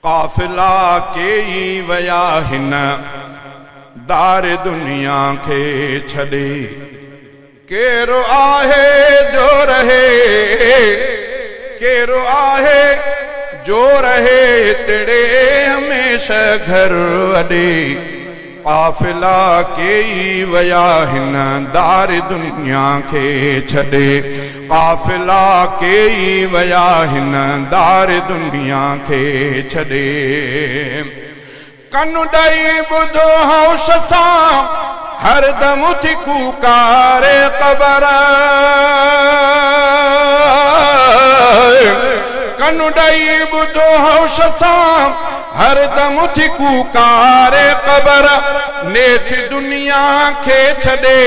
काफिला के वया हिन दार दुनिया के छड़े। केरो आहे जो रहे, केरो आहे जो रहे तेरे हमेशा घर वडे। काफिला के वया हिन दार दुनिया के छड़े। काफिला के वया हिन दार दुनिया के छड़े। कनु ॾई ॿुधो होश सां हरदम उथी कूकारे क़बर। कनु ॾई ॿुधो होश सां हरदम उथी कूकारे क़बर। नेठ दुनिया के छड़े,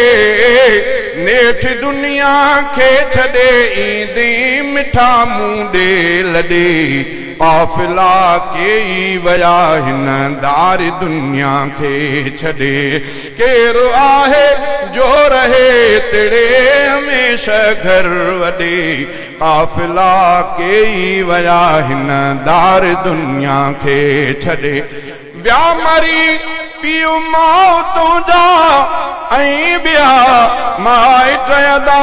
नेठ दुनिया के छड़े ईंदी मिठा मुंह ॾे लॾे। काफिला के वया हिन दार दुनिया के छड़े। केरो आहे जो रहे तेरे हमेशा घर वडे। काफिला के वया हिन दार दुनिया के छड़े। व्या मरी पियो मौतूं जा ऐं ॿिया माइट अदा।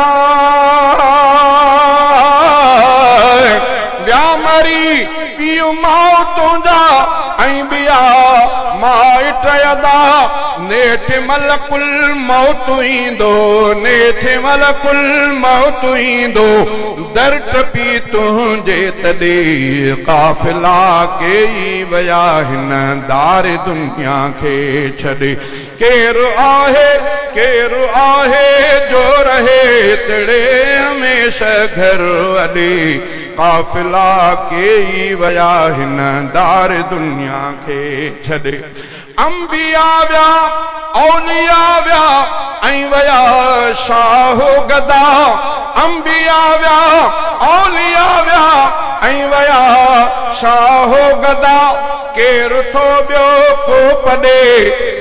व्या मरी पियो मौतूं जा ऐं ॿिया माइट अदा। नेठ मलकुल मौत ईंदो, नेठ मलकुल मौत ईंदो दर टपी तुंहिंजे तॾे। काफिला के वया हिन दार दुनिया के छड़े। केरो आहे जो रहे तेरे हमेशा घर वडे। काफिला के वया हिन दार दुनिया के छड़े। अंबिया व्या औलिया व्या ऐं वया शाहो गदा। अंबिया व्या औलिया व्या ऐं वया शाहो गदा। केरु थो ॿियो को पॾे,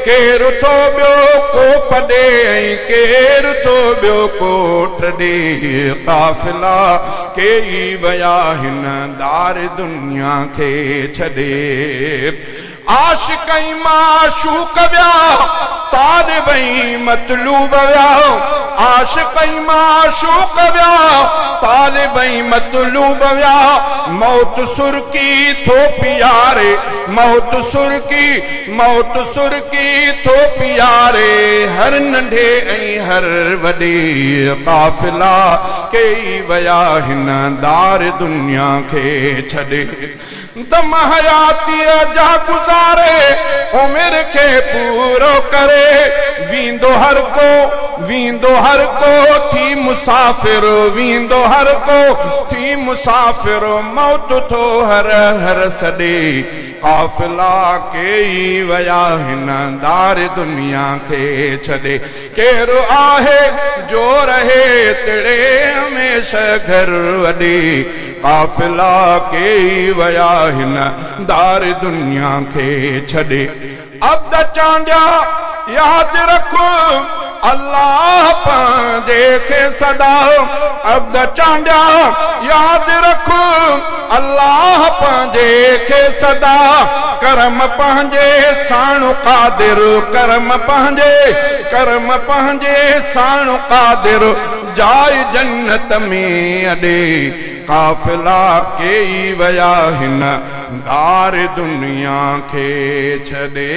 केरु थो ॿियो को पॾे ऐं केरु थो ॿियो को टॾे। काफिला के वया हिन दार दुनिया के छड़े। आशिक़ माशूक़ व्या तालिबई मतलूब व्या। आशिक़ माशूक़ व्या तालिबई मतलूब व्या। मौत सुरकी थो पियारे, मौत सुरकी थो पियारे हर नंढे ऐं हर वॾे। काफिला के वया हिन दार दुनिया के छड़े। दम हयातीअ जा गुज़ारे उमिरि खे पूरो करे। वींदो हर को थी मुसाफ़िर, वींदो हर को थी मुसाफ़िर मौत थो हर हर सॾे। काफिला के वया हिन दार दुनिया के छड़े। केरो आहे जो रहे तेरे हमेशा घर वडे। काफिला के वया हिन दार दुनिया के छड़े। अब्द चांडिया याद रख अल्लाह पंहिंजे खे सदा। अब्द चांडिया याद रख अल्लाह पंहिंजे खे सदा। करम पंहिंजे साणु कादिर, करम पंहिंजे साणु कादिर जाय जन्नत में अॾे। काफिला के वया हिन दार दुनिया के छड़े।